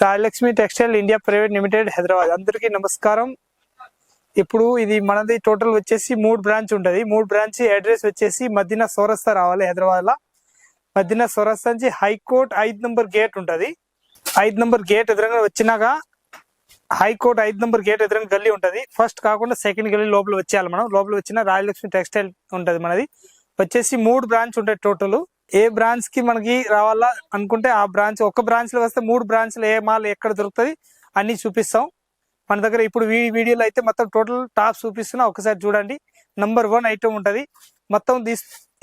Rajalakshmi textile India private limited Hyderabad. అందరికీ నమస్కారం. ఇప్పుడు ఇది మనది టోటల్ వచ్చేసి 3 బ్రాంచ్ ఉంటది. 3 బ్రాంచ్ అడ్రస్ వచ్చేసి మదీనా చౌరస్తా రావాలి హైదరాబాద్ లో. మదీనా చౌరస్తా నుంచి హైకోర్ట్ 5 నంబర్ గేట్ ఉంటది. 5 నంబర్ గేట్ ఎదురుగా వచ్చినాక హైకోర్ట్ 5 నంబర్ గేట్ ఎదురుగా గల్లీ ఉంటది. ఫస్ట్ కాకుండా సెకండ్ గల్లీ లోపల వచ్చేయాలి. మనం లోపల వచ్చిన రాజలక్ష్మి టెక్స్టైల్ ఉంటది. మనది వచ్చేసి 3 బ్రాంచ్ ఉంటాయి టోటల్. ఏ బ్రాంచ్ కి మనకి రావాలా అనుకుంటే ఆ బ్రాంచ్, ఒక బ్రాంచ్ లో వస్తే 3 బ్రాంచ్లు ఏ మాల్ ఎక్కడ దొరుకుతుంది అన్ని చూపిస్తాం మన దగ్గర. ఇప్పుడు వీడియోలో అయితే మొత్తం టోటల్ టాప్ చూపిస్తున్నా, ఒకసారి చూడండి. నంబర్ 1 ఐటమ్ ఉంటది మొత్తం.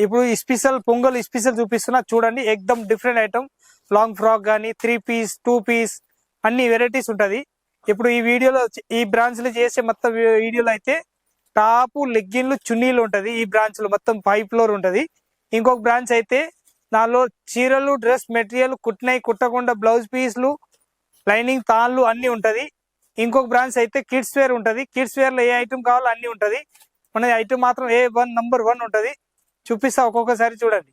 ఇప్పుడు స్పెషల్ పొంగల్ స్పెషల్ చూపిస్తున్నా చూడండి. ఎక్దమ్ డిఫరెంట్ ఐటమ్. లాంగ్ ఫ్రాక్ గానీ 3 పీస్ 2 పీస్ అన్ని వెరైటీస్ ఉంటది. ఇప్పుడు ఈ వీడియోలో ఈ బ్రాంచ్ లో చేసే మొత్తం వీడియోలో అయితే టాప్ లెగ్గిన్లు చున్నీలు ఉంటది. ఈ బ్రాంచ్ లో మొత్తం 5 ఫ్లోర్ ఉంటది. ఇంకొక బ్రాంచ్ అయితే దానిలో చీరలు, డ్రెస్ మెటీరియల్, కుట్టినవి కుట్టకుండా బ్లౌజ్ పీస్లు, లైనింగ్ తాళ్ళు అన్ని ఉంటది. ఇంకొక బ్రాంచ్ అయితే కిడ్స్ వేర్ ఉంటది. కిడ్స్ వేర్ లో ఏ ఐటమ్ కావాలో అన్ని ఉంటది. మన ఐటమ్ మాత్రం నంబర్ 1 ఉంటది. చూపిస్తా ఒక్కొక్కసారి చూడండి.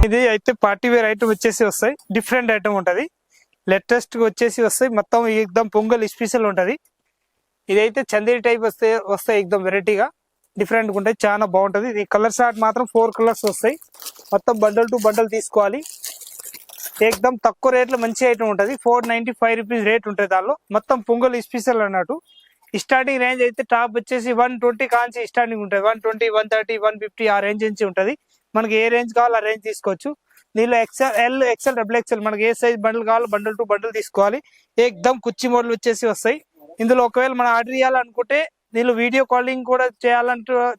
ఇది అయితే పార్టీ వేర్ ఐటమ్ వచ్చేసి వస్తాయి. డిఫరెంట్ ఐటమ్ ఉంటది. లేటెస్ట్ వచ్చేసి వస్తాయి మొత్తం. ఎక్దమ్ పొంగల్ స్పెషల్ ఉంటది. ఇదైతే చందేరి టైప్ వస్తాయి ఎక్దమ్ వెరైటీగా డిఫరెంట్ గా ఉంటాయి. చాలా బాగుంటది. ఇది కలర్ షార్ట్ మాత్రం 4 కలర్స్ వస్తాయి. మొత్తం బండల్ టు బండల్ తీసుకోవాలి. ఎక్దమ్ తక్కువ రేట్ లో మంచి ఐటమ్ ఉంటది. 495 రూపీస్ రేట్ ఉంటుంది. దానిలో మొత్తం పొంగల్ స్పెషల్ అన్నట్టు. స్టార్టింగ్ రేంజ్ అయితే టాప్ వచ్చేసి 120 కాంచి స్టార్టింగ్ ఉంటుంది. 120, 130, 150 ఆ రేంజ్ నుంచి ఉంటది. మనకి ఏ రేంజ్ కావాలో ఆ రేంజ్ తీసుకోవచ్చు. దీనిలో ఎల్, ఎక్సెల్, డబుల్ ఎక్సెల్ మనకి ఏ సైజ్ బండిల్ కావాలో బండల్ టు బండిల్ తీసుకోవాలి. ఎక్దమ్ కుర్చీ మోడల్ వచ్చేసి వస్తాయి. ఇందులో ఒకవేళ మనం ఆర్డర్ చేయాలనుకుంటే దీనిలో వీడియో కాలింగ్ కూడా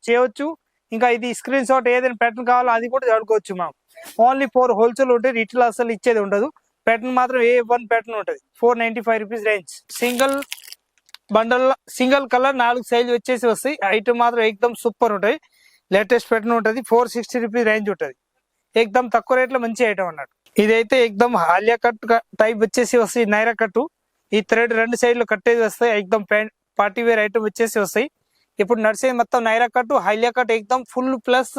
చేయవచ్చు. ఇంకా ఇది స్క్రీన్ షాట్ ఏదైనా ప్యాటర్న్ కావాలో అది కూడా వాడుకోవచ్చు. మనం ఓన్లీ 4 హోల్సేల్ ఉంటుంది. రిటైల్ అసలు ఇచ్చేది ఉండదు. ప్యాటర్న్ మాత్రం A1 ప్యాటర్న్ ఉంటుంది. 495 rupees range. Single bundle single colour 4 size వచ్చేసి వస్తాయి. ఐటమ్ మాత్రం ఎక్దమ్ సూపర్ ఉంటాయి. లేటెస్ట్ ప్యాటర్న్ ఉంటుంది. 460 రూపీస్ రేంజ్ ఉంటుంది. ఎక్దమ్ తక్కువ రేట్ లో మంచి ఐటమ్ అన్నట్టు. ఇదైతే ఎక్దమ్ హాలియా కట్ టైప్ వచ్చేసి వస్తాయి. నైరా కట్టు ఈ థ్రెడ్ 2 సైడ్లు కట్టేది వస్తాయి. ఎక్దమ్ పార్టీ వేర్ ఐటమ్ వచ్చేసి వస్తాయి. ఇప్పుడు నడిచేది మొత్తం నైరా కట్టు, హాలియా కట్ ఎక్దమ్ ఫుల్ ప్లస్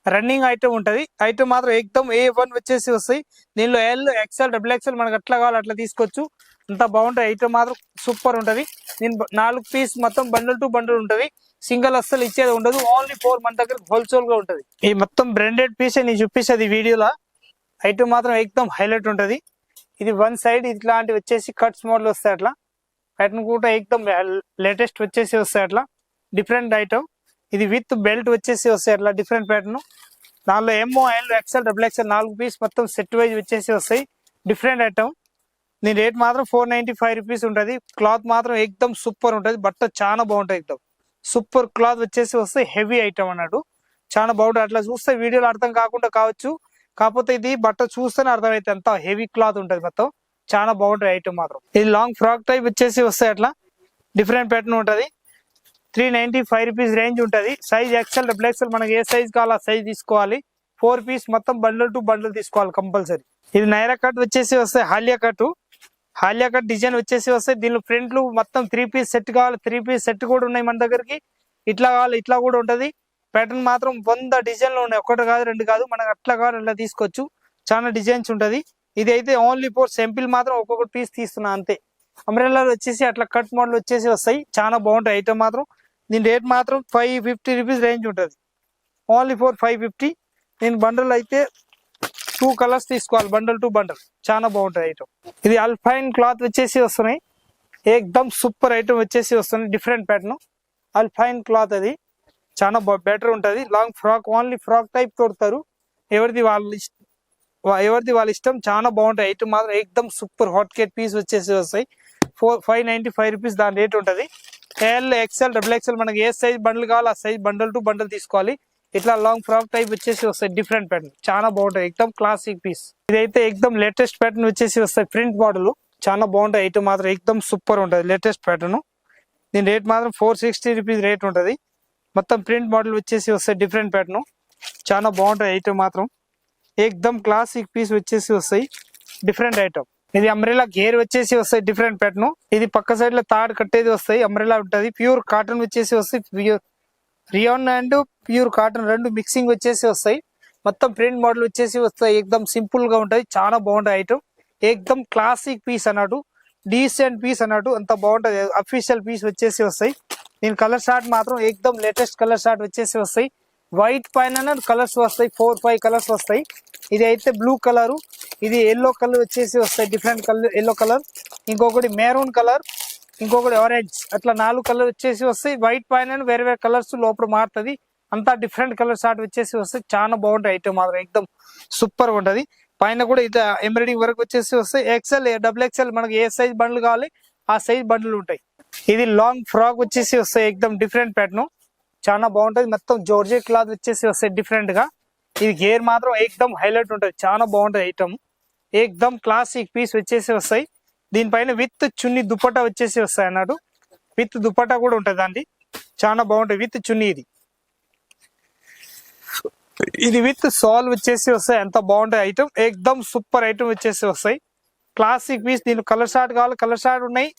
రన్నింగ్ ఐటమ్ ఉంటది. ఐటమ్ మాత్రం ఎక్దమ్ A1 వచ్చేసి వస్తాయి. దీనిలో ఎల్, ఎక్సెల్, డబుల్ ఎక్సెల్ మనకు అట్లా కావాలి అట్లా తీసుకోవచ్చు. అంత బాగుంటది. ఐటమ్ మాత్రం సూపర్ ఉంటది. దీని 4 పీస్ మొత్తం బండల్ టు బండల్ ఉంటది. సింగిల్ అస్సలు ఇచ్చేది ఉండదు. ఓన్లీ 4 మన దగ్గర హోల్సేల్ గా ఉంటది. ఈ మొత్తం బ్రాండెడ్ పీస్ నేను చూపిస్తుంది వీడియోలో. ఐటమ్ మాత్రం ఎక్దమ్ హైలైట్ ఉంటది. ఇది 1 సైడ్ ఇట్లాంటి వచ్చేసి కట్స్ మోడల్ వస్తాయి. అట్లా ప్యాటర్న్ కూడా ఎక్దమ్ లేటెస్ట్ వచ్చేసి వస్తాయి. అట్లా డిఫరెంట్ ఐటమ్. ఇది విత్ బెల్ట్ వచ్చేసి వస్తాయి. అట్లా డిఫరెంట్ ప్యాటర్న్. దానిలో ఎంఓ, L, XL, double XL 4 piece మొత్తం సెట్ వైజ్ వచ్చేసి వస్తాయి. Different item. దీని రేట్ మాత్రం 495 రూపీస్ ఉంటది. క్లాత్ మాత్రం ఎక్దమ్ సూపర్ ఉంటది. బట్ట చాలా బాగుంటది. ఎక్దమ్ సూపర్ క్లాత్ వచ్చేసి వస్తాయి. హెవీ ఐటమ్ అన్నట్టు చాలా బాగుంటుంది. అట్లా చూస్తే వీడియోలో అర్థం కాకుండా కావచ్చు, కాకపోతే ఇది బట్ట చూస్తేనే అర్థమైతే అంత హెవీ క్లాత్ ఉంటది. మొత్తం చాలా బాగుంటుంది ఐటమ్ మాత్రం. ఇది లాంగ్ ఫ్రాక్ టైప్ వచ్చేసి వస్తాయి. అట్లా డిఫరెంట్ ప్యాటర్న్ ఉంటది. 395 రూపీస్ రేంజ్ ఉంటది. సైజ్ ఎక్సెల్, డబుల్ ఎక్సెల్ మనకి ఏ సైజ్ కావాలో ఆ సైజ్ తీసుకోవాలి. 4 పీస్ మొత్తం బండల్ టు బండల్ తీసుకోవాలి కంపల్సరీ. ఇది నైరా కట్ వచ్చేసి వస్తాయి. Alia cut, Alia cut design వచ్చేసి వస్తాయి. దీనిలో ఫ్రంట్లు మొత్తం 3 పీస్ సెట్ కావాలి. 3 పీస్ సెట్ కూడా ఉన్నాయి మన దగ్గరికి. ఇట్లా కావాలి ఇట్లా కూడా ఉంటది. ప్యాటర్న్ మాత్రం 100 డిజైన్లు ఉన్నాయి. 1 కాదు 2 కాదు. మనకు అట్లా కావాలి అట్లా తీసుకోవచ్చు. చాలా డిజైన్స్ ఉంటది. ఇది అయితే ఓన్లీ 4 సింపుల్ మాత్రం ఒక్కొక్కటి పీస్ తీస్తున్నా అంతే. అంబ్రెల్లాలు వచ్చేసి అట్లా కట్ మోడల్ వచ్చేసి వస్తాయి. చాలా బాగుంటాయి ఐటమ్ మాత్రం. దీని రేట్ మాత్రం 550 రూపీస్ రేంజ్ ఉంటుంది. ఓన్లీ 550. దీని బండల్ అయితే 2 కలర్స్ తీసుకోవాలి. బండల్ టు బండల్ చాలా బాగుంటుంది ఐటమ్. ఇది అల్ఫైన్ క్లాత్ వచ్చేసి వస్తున్నాయి. ఎక్దమ్ సూపర్ ఐటమ్ వచ్చేసి వస్తున్నాయి. డిఫరెంట్ ప్యాటర్న్ అల్ఫైన్ క్లాత్. అది చాలా బెటర్ ఉంటది. Long frock only frock type తోడతారు. ఎవరిది వాళ్ళ ఇష్టం. చాలా బాగుంటాయి ఐటమ్ మాత్రం. ఎక్దమ్ సూపర్ హాట్ కేట్ పీస్ వచ్చేసి వస్తాయి. 595 రూపీస్ దాని రేట్ ఉంటది. ఎల్, ఎక్సెల్, డబుల్ ఎక్సెల్ మనకి ఏ సైజ్ బండల్ కావాలో ఆ సైజ్ బండల్ టు బండల్ తీసుకోవాలి. ఇట్లా లాంగ్ ఫ్రాక్ టైప్ వచ్చేసి వస్తాయి. డిఫరెంట్ ప్యాటర్న్ చాలా బాగుంటాయి. ఎక్దమ్ క్లాసిక్ పీస్. ఇదైతే ఎక్దమ్ లేటెస్ట్ ప్యాటర్న్ వచ్చేసి వస్తాయి. ప్రింట్ మోడల్ చాలా బాగుంటాయి. ఐటమ్ మాత్రం ఎక్దమ్ సూపర్ ఉంటది. Latest pattern. దీని రేట్ మాత్రం 460 రూపీస్ రేట్ ఉంటది. మొత్తం ప్రింట్ మోడల్ వచ్చేసి వస్తాయి. డిఫరెంట్ ప్యాటర్న్ చాలా బాగుంటాయి ఐటమ్ మాత్రం. ఎక్దమ్ క్లాసిక్ పీస్ వచ్చేసి వస్తాయి. Different item. ఇది అంబ్రెలా గేర్ వచ్చేసి వస్తాయి. Different pattern. ఇది పక్క సైడ్ లో తాడు కట్టేది వస్తాయి. అంబ్రెలా ఉంటది. ప్యూర్ కాటన్ వచ్చేసి వస్తాయి. రియాన్ అండ్ ప్యూర్ కాటన్ రెండు మిక్సింగ్ వచ్చేసి వస్తాయి. మొత్తం ప్రింట్ మోడల్ వచ్చేసి వస్తాయి. ఎక్దమ్ సింపుల్ గా ఉంటాయి, చాలా బాగుంటాయి ఐటమ్. ఎక్దమ్ క్లాసిక్ పీస్ అన్నట్టు, డీసెంట్ పీస్ అన్నట్టు, అంత బాగుంటది. అఫీషియల్ పీస్ వచ్చేసి వస్తాయి. దీని కలర్ షార్ట్ మాత్రం ఎక్దమ్ లేటెస్ట్ కలర్ షార్ట్ వచ్చేసి వస్తాయి. వైట్ పైన కలర్స్ వస్తాయి, 4-5 కలర్స్ వస్తాయి. ఇది అయితే బ్లూ కలర్, ఇది ఎల్లో కలర్ వచ్చేసి వస్తాయి, డిఫరెంట్ కలర్ ఎల్లో కలర్, ఇంకొకటి మెరూన్ కలర్, ఇంకొకటి ఆరెంజ్, అట్లా 4 కలర్ వచ్చేసి వస్తాయి. వైట్ పైన వేరే వేరే కలర్స్ లోపల మారుతుంది. అంతా డిఫరెంట్ కలర్ షార్ట్ వచ్చేసి వస్తాయి. చాలా బాగుంటాయి ఐటమ్ మాత్రం, ఎక్దమ్ సూపర్ ఉంటది. పైన కూడా ఇది ఎంబ్రాయిడింగ్ వర్క్ వచ్చేసి వస్తాయి. ఎక్సెల్, XXL మనకి ఏ సైజ్ బండ్లు కావాలి ఆ సైజ్ బండ్లు ఉంటాయి. ఇది లాంగ్ ఫ్రాక్ వచ్చేసి వస్తాయి, ఎక్దమ్ డిఫరెంట్ ప్యాటర్న్, చాలా బాగుంటది. మొత్తం జోర్జెట్ క్లాత్ వచ్చేసి వస్తాయి డిఫరెంట్ గా. ఇది గేర్ మాత్రం ఎక్దమ్ హైలైట్ ఉంటది, చాలా బాగుంటది ఐటమ్. ఎక్దమ్ క్లాసిక్ పీస్ వచ్చేసి వస్తాయి. దీనిపైన విత్ చున్నీ దుపట్టా వచ్చేసి వస్తాయి అన్నట్టు, విత్ దుపట్టా కూడా ఉంటది అండి, చాలా బాగుంటది. విత్ చున్నీ ఇది విత్ సాల్ వచ్చేసి వస్తాయి. ఎంత బాగుంటాయి ఐటమ్, ఎక్దమ్ సూపర్ ఐటమ్ వచ్చేసి వస్తాయి. Classic piece. దీని కలర్ షార్ట్ కావాలి, కలర్ షార్ట్ ఉన్నాయి.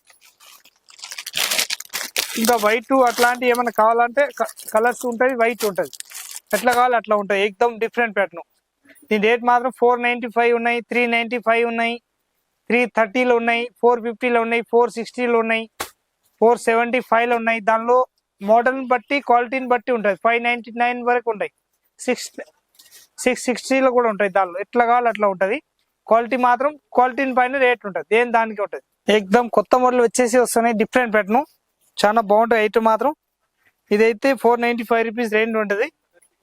ఇంకా వైట్ అట్లాంటి ఏమైనా కావాలంటే కలర్స్ ఉంటాయి, వైట్ ఉంటది, ఎట్లా కావాలి అట్లా ఉంటాయి. ఎక్దమ్ డిఫరెంట్ ప్యాటర్న్. దీని రేట్ మాత్రం 495 ఉన్నాయి, 395 ఉన్నాయి, 330లో ఉన్నాయి, 450లో ఉన్నాయి, 460లో ఉన్నాయి, 475లో ఉన్నాయి. దానిలో మోడల్ బట్టి క్వాలిటీని బట్టి ఉంటుంది. 599 వరకు ఉంటాయి, 660లో కూడా ఉంటాయి. దానిలో ఎట్లా కావాలి అట్లా ఉంటది. క్వాలిటీ మాత్రం క్వాలిటీని పైన రేట్ ఉంటుంది, దేని దానికి ఉంటుంది. ఎక్దమ్ కొత్త మోడల్ వచ్చేసి వస్తున్నాయి, డిఫరెంట్ ప్యాటర్న్, చాలా బాగుంటాయి ఐటమ్ మాత్రం. ఇదైతే 495 రూపీస్ రేంజ్ ఉంటుంది.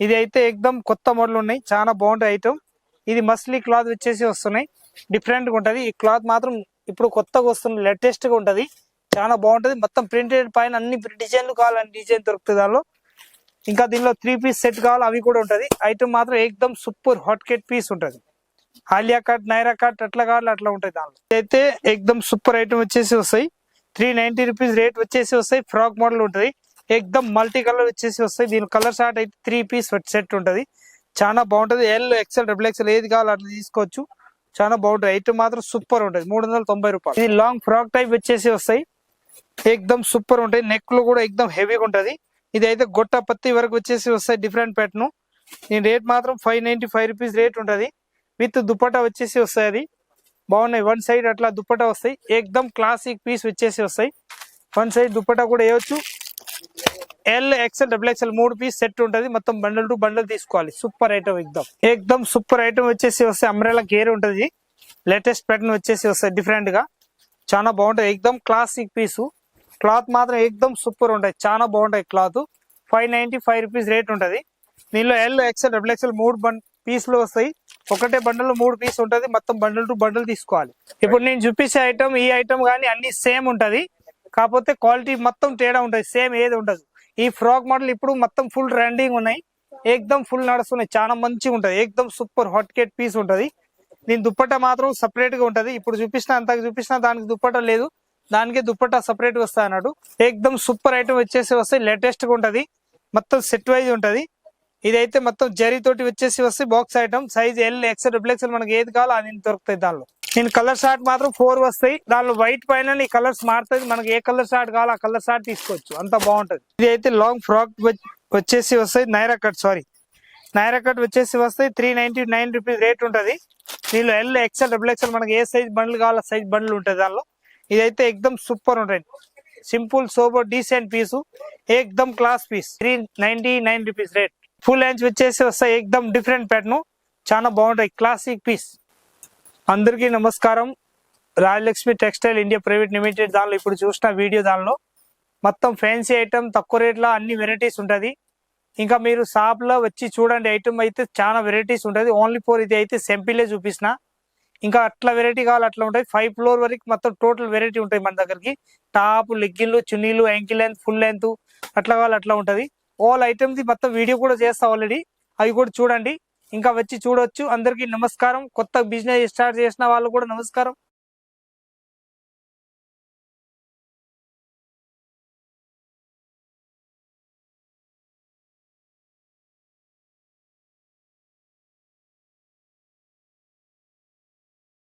ఇది అయితే ఎక్దమ్ కొత్త మోడల్ ఉన్నాయి, చాలా బాగుంటాయి ఐటమ్. ఇది మస్లీ క్లాత్ వచ్చేసి వస్తున్నాయి, డిఫరెంట్ గా ఉంటది. ఈ క్లాత్ మాత్రం ఇప్పుడు కొత్తగా వస్తుంది, లేటెస్ట్ గా ఉంటది, చాలా బాగుంటది. మొత్తం ప్రింటెడ్ పైన అన్ని డిజైన్లు కావాలని డిజైన్ దొరుకుతుంది దానిలో. ఇంకా దీనిలో 3 పీస్ సెట్ కావాలి, అవి కూడా ఉంటది. ఐటమ్ మాత్రం ఎక్దమ్ సూపర్ హాట్ కేట్ పీస్ ఉంటది. ఆలియా కట్, నైరా కట్ అట్లా కావాలి అట్లా ఉంటాయి దానిలో. అయితే ఎక్దమ్ సూపర్ ఐటమ్ వచ్చేసి వస్తాయి. 390 రూపీస్ రేట్ వచ్చేసి వస్తాయి. ఫ్రాక్ మోడల్ ఉంటది, ఎక్దమ్ మల్టీ కలర్ వచ్చేసి వస్తాయి. దీని కలర్ షార్ట్ అయితే 3 పీస్ సెట్ ఉంటది, చాలా బాగుంటది. ఎల్, XL, XXL ఏది కావాలి అట్లా తీసుకోవచ్చు, చాలా బాగుంటది. ఐటమ్ మాత్రం సూపర్ ఉంటది, 390 రూపాయలు. ఇది లాంగ్ ఫ్రాక్ టైప్ వచ్చేసి వస్తాయి, ఎక్దమ్ సూపర్ ఉంటాయి. నెక్ లో కూడా ఎక్దమ్ హెవీగా ఉంటది. ఇది అయితే గొట్ట పత్తి వరకు వచ్చేసి వస్తాయి, డిఫరెంట్ ప్యాటర్న్. దీని రేట్ మాత్రం 595 రూపీస్ రేట్ ఉంటది. విత్ దుపట్టా వచ్చేసి వస్తాయి, అది బాగున్నాయి. 1 సైడ్ అట్లా దుపట్టా వస్తాయి, ఎక్దమ్ క్లాసిక్ పీస్ వచ్చేసి వస్తాయి. 1 సైడ్ దుపట్టా కూడా వేయవచ్చు. L, XL, XXL 3 piece set ఉంటది. మొత్తం బండల్ టు బండల్ తీసుకోవాలి. సూపర్ ఐటమ్, ఎక్దమ్ సూపర్ ఐటమ్ వచ్చేసి వస్తాయి. అంబ్రెలా గేర్ ఉంటది, లేటెస్ట్ ప్యాటర్న్ వచ్చేసి వస్తాయి, డిఫరెంట్ గా, చాలా బాగుంటాయి. ఎక్దమ్ క్లాసిక్ పీసు. క్లాత్ మాత్రం ఎక్దమ్ సూపర్ ఉంటాయి, చాలా బాగుంటాయి క్లాత్. 595 రూపీస్ రేట్ ఉంటది. దీనిలో ఎల్, XL, XXL 3 పీసులు వస్తాయి. ఒకటే బండల్ 3 పీస్ ఉంటది, మొత్తం బండల్ టు బండల్ తీసుకోవాలి. ఇప్పుడు నేను చూపించే ఐటమ్, ఈ ఐటమ్ కానీ అన్ని సేమ్ ఉంటది, కాకపోతే క్వాలిటీ మొత్తం తేడా ఉంటది, సేమ్ ఏది ఉండదు. ఈ ఫ్రాక్ మోడల్ ఇప్పుడు మొత్తం ఫుల్ ట్రెండింగ్ ఉన్నాయి, ఎక్దమ్ ఫుల్ నడుస్తున్నాయి, చాలా మంచిగా ఉంటది. ఎక్దమ్ సూపర్ హాట్ కేట్ పీస్ ఉంటది. దీని దుపట్టా మాత్రం సపరేట్ గా ఉంటది. ఇప్పుడు చూపించిన అంతకు చూపించిన దానికి దుపట్టా లేదు, దానికి దుపట్టా సపరేట్ గా వస్తాయి అన్నాడు. ఎక్దమ్ సూపర్ ఐటమ్ వచ్చేసి వస్తాయి, లేటెస్ట్ గా ఉంటది, మొత్తం సెట్ వైజ్ ఉంటది. ఇదైతే మొత్తం జరీ తోటి వచ్చేసి వస్తాయి. Box item size L, XL, XXL మనకి ఏది కావాలో అది దొరుకుతాయి దానిలో. నేను కలర్ షార్ట్ మాత్రం 4 వస్తాయి. దానిలో వైట్ పైన ఈ కలర్స్ మారుతుంది, మనకి ఏ కలర్ షార్ట్ కావాలో ఆ కలర్ షార్ట్ తీసుకోవచ్చు, అంత బాగుంటది. ఇది అయితే లాంగ్ ఫ్రాక్ వచ్చేసి వస్తాయి, నైరా కట్ వచ్చేసి వస్తాయి. 399 రూపీస్ రేట్ ఉంటది. దీనిలో ఎల్, XL, XXL మనకి ఏ సైజ్ బండ్లు కావాలో సైజ్ బండ్లు ఉంటాయి దానిలో. ఇదైతే ఎక్దమ్ సూపర్ ఉంటాయి, సింపుల్ సోబర్ డీసెంట్ పీసు, ఎక్దమ్ class piece. 399 rupees rate. Full length వచ్చేసి వస్తాయి, ఎక్దమ్ డిఫరెంట్ ప్యాటర్న్, చాలా బాగుంటాయి, క్లాసిక్ పీస్. అందరికీ నమస్కారం. Rajalakshmi textile India private limited దానిలో ఇప్పుడు చూసిన వీడియో, దానిలో మొత్తం ఫ్యాన్సీ ఐటమ్ తక్కువ రేట్లో అన్ని వెరైటీస్ ఉంటది. ఇంకా మీరు షాప్ లో వచ్చి చూడండి, ఐటమ్ అయితే చాలా వెరైటీస్ ఉంటది. ఓన్లీ ఫోర్ ఇది అయితే సింపులే చూపిస్తున్నా, ఇంకా అట్లా వెరైటీ కావాలి అట్లా ఉంటాయి. 5 ఫ్లోర్ వరకు మొత్తం టోటల్ వెరైటీ ఉంటాయి మన దగ్గరికి. టాప్, లెగ్గిన్లు, చున్నీలు, యాంకిల్ లెంత్, ఫుల్ లెంత్ అట్లా కావాలి అట్లా ఉంటది. ఆల్ ఐటమ్స్ మొత్తం వీడియో కూడా చేస్తా ఆల్రెడీ, అవి కూడా చూడండి, ఇంకా వచ్చి చూడొచ్చు. అందరికీ నమస్కారం. కొత్త బిజినెస్ స్టార్ట్ చేసిన వాళ్ళు కూడా నమస్కారం.